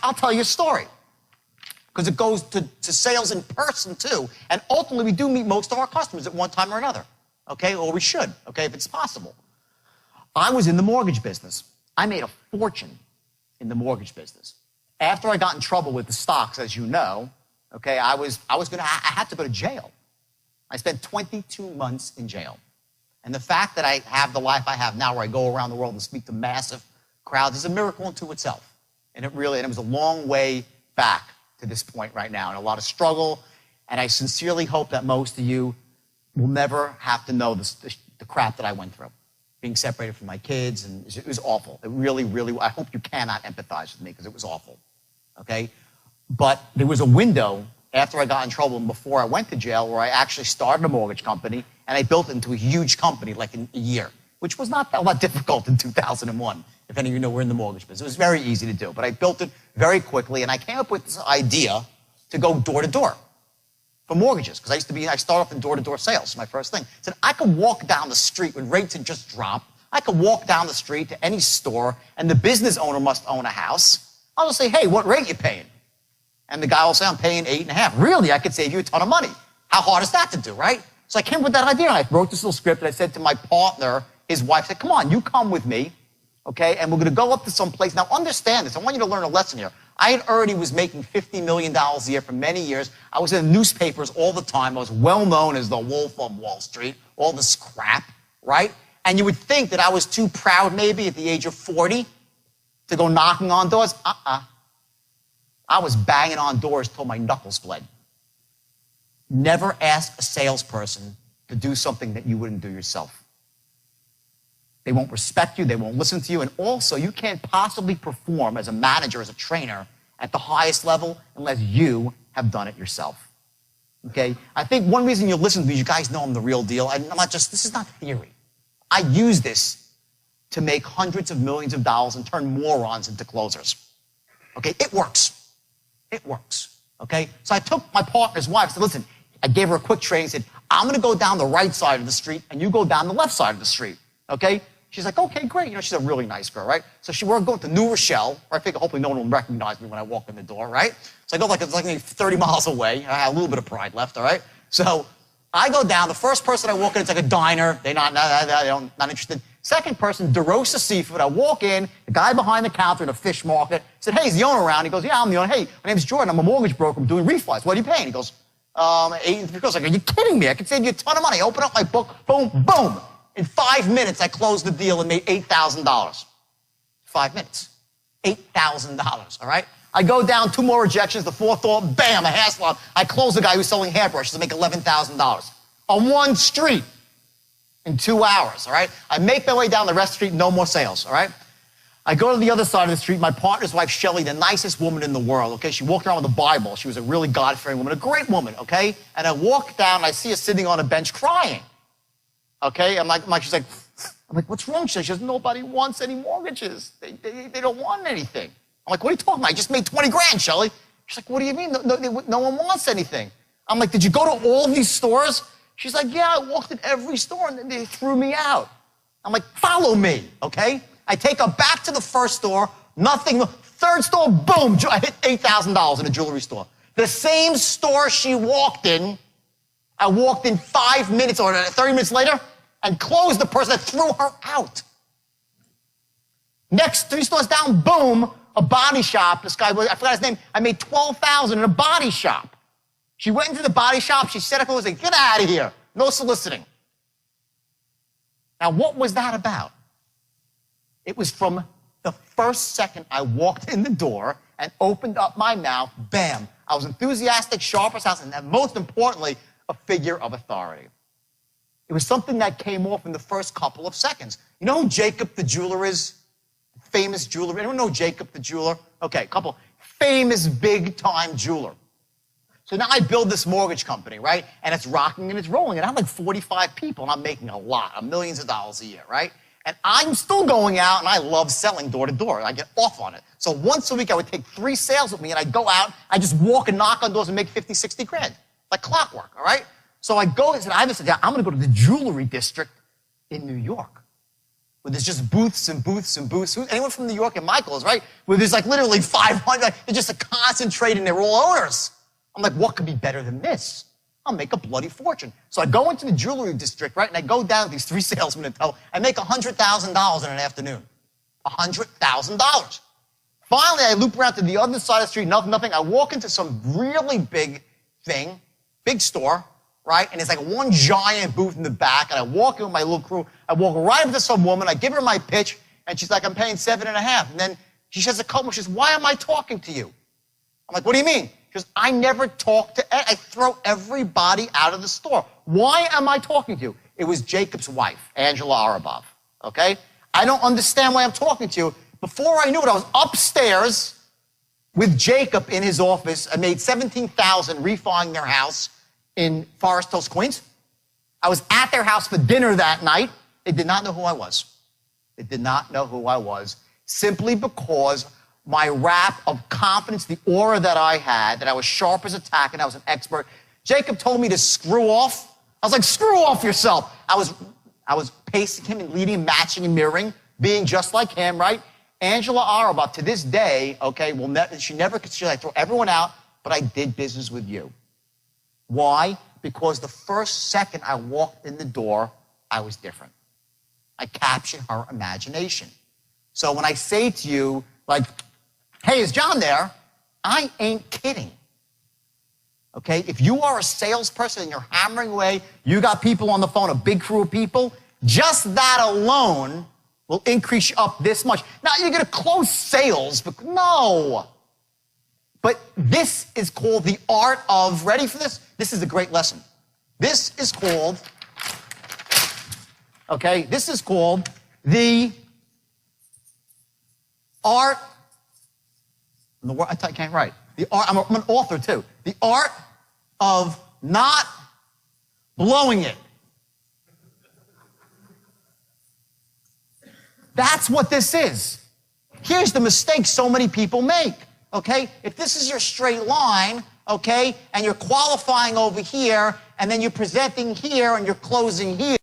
I'll tell you a story. Because it goes to sales in person, too. And ultimately, we do meet most of our customers at one time or another. Okay? Or we should, okay, if it's possible. I was in the mortgage business. I made a fortune in the mortgage business. After I got in trouble with the stocks, as you know, okay, I had to go to jail. I spent 22 months in jail. And the fact that I have the life I have now where I go around the world and speak to massive crowds is a miracle unto itself. And it was a long way back to this point right now and a lot of struggle. And I sincerely hope that most of you will never have to know the crap that I went through. Being separated from my kids, and it was awful. It really, really, I hope you cannot empathize with me because it was awful, okay? But there was a window after I got in trouble and before I went to jail where I actually started a mortgage company and I built it into a huge company like in a year, which was not that difficult in 2001. If any of you know, we're in the mortgage business. It was very easy to do, but I built it very quickly and I came up with this idea to go door to door for mortgages because I started off in door-to-door sales, my first thing. I said, I could walk down the street when rates had just dropped. I could walk down the street to any store and the business owner must own a house. I'll just say, hey, what rate you paying? And the guy will say, I'm paying 8.5. Really? I could save you a ton of money. How hard is that to do, right? So I came up with that idea and I wrote this little script and I said to my partner, his wife, I said, come on, you come with me, okay? And we're going to go up to some place. Now understand this. I want you to learn a lesson here. I had already was making $50 million a year for many years. I was in newspapers all the time. I was well known as the Wolf of Wall Street, all this crap, right? And you would think that I was too proud maybe at the age of 40 to go knocking on doors. I was banging on doors till my knuckles bled. Never ask a salesperson to do something that you wouldn't do yourself. They won't respect you, they won't listen to you, and also you can't possibly perform as a manager, as a trainer at the highest level unless you have done it yourself. Okay? I think one reason you'll listen to me is you guys know I'm the real deal. I'm not just, this is not theory. I use this to make hundreds of millions of dollars and turn morons into closers. Okay? It works. It works, okay? So I took my partner's wife, said, listen, I gave her a quick training, said, I'm going to go down the right side of the street and you go down the left side of the street, okay? She's like, okay, great. You know, she's a really nice girl, right? So we're going to New Rochelle, where I figure hopefully no one will recognize me when I walk in the door, right? So I go it's like 30 miles away. I have a little bit of pride left, all right? So I go down. The first person I walk in, it's like a diner. They're not interested. Second person, DeRosa Seafood. I walk in, the guy behind the counter in a fish market said, hey, is the owner around? He goes, yeah, I'm the owner. Hey, my name's Jordan. I'm a mortgage broker. I'm doing refis. What are you paying? He goes, 8. He goes, like, are you kidding me? I could save you a ton of money. Open up my book. Boom, boom. In 5 minutes, I closed the deal and made $8,000. 5 minutes. $8,000, all right? I go down 2 more rejections. The fourth door, bam, a hair salon. I close the guy who's selling hairbrushes to make $11,000 on one street. In 2 hours, all right? I make my way down the rest of the street, no more sales, all right? I go to the other side of the street. My partner's wife, Shelly, the nicest woman in the world, okay? She walked around with a Bible. She was a really God-fearing woman, a great woman, okay? And I walk down, and I see her sitting on a bench crying, okay? She's like, what's wrong? She says, nobody wants any mortgages. They don't want anything. I'm like, what are you talking about? I just made 20 grand, Shelly. She's like, what do you mean? No one wants anything. I'm like, did you go to all of these stores? She's like, yeah, I walked in every store and then they threw me out. I'm like, follow me, okay? I take her back to the first store, nothing. Third store, boom, I hit $8,000 in a jewelry store. The same store she walked in, I walked in 5 minutes or 30 minutes later and closed the person that threw her out. Next 3 stores down, boom, a body shop. This guy, I forgot his name, I made $12,000 in a body shop. She went into the body shop, she set up and said, get out of here. No soliciting. Now, what was that about? It was from the first second I walked in the door and opened up my mouth, bam. I was enthusiastic, sharp as house, and most importantly, a figure of authority. It was something that came off in the first couple of seconds. You know who Jacob the jeweler is? Famous jeweler. Anyone know Jacob the jeweler? Okay, couple. Famous big-time jeweler. So now I build this mortgage company, right? And it's rocking and it's rolling. And I have like 45 people, and I'm making a lot, of millions of dollars a year, right? And I'm still going out, and I love selling door to door. I get off on it. So once a week, I would take 3 sales with me, and I'd go out, I just walk and knock on doors and make 50, 60 grand, like clockwork, all right? So I go and said, I'm going to go to the jewelry district in New York. where there's just booths and booths and booths. Anyone from New York and Michael's, right? Where there's like literally 500, they're just concentrating, they're all owners. I'm like, what could be better than this? I'll make a bloody fortune. So I go into the jewelry district, right? And I go down to these 3 salesmen and tell them, I make $100,000 in an afternoon. $100,000. Finally, I loop around to the other side of the street, nothing. I walk into some really big thing, big store, right? And it's like one giant booth in the back, and I walk in with my little crew. I walk right up to some woman, I give her my pitch, and she's like, I'm paying 7.5. And then she says a couple, she says, why am I talking to you? I'm like, what do you mean? She goes, I never talk to, I throw everybody out of the store. Why am I talking to you? It was Jacob's wife, Angela Arabov, okay? I don't understand why I'm talking to you. Before I knew it, I was upstairs with Jacob in his office. I made $17,000 refining their house in Forest Hills, Queens. I was at their house for dinner that night. They did not know who I was. They did not know who I was, simply because my rap of confidence, the aura that I had, that I was sharp as a tack and I was an expert. Jacob told me to screw off. I was like, screw off yourself. I was pacing him and leading, matching and mirroring, being just like him, right? Angela Arabov, to this day, okay, she never considered I throw everyone out, but I did business with you. Why? Because the first second I walked in the door, I was different. I captured her imagination. So when I say to you, like, hey, is John there? I ain't kidding. Okay? If you are a salesperson and you're hammering away, you got people on the phone, a big crew of people, just that alone will increase you up this much. Now, you're going to close sales, but no. But this is called the art of, ready for this? This is a great lesson. This is called, okay, this is called the art, I can't write. The art, I'm an author too. The art of not blowing it. That's what this is. Here's the mistake so many people make, okay? If this is your straight line, okay, and you're qualifying over here, and then you're presenting here and you're closing here,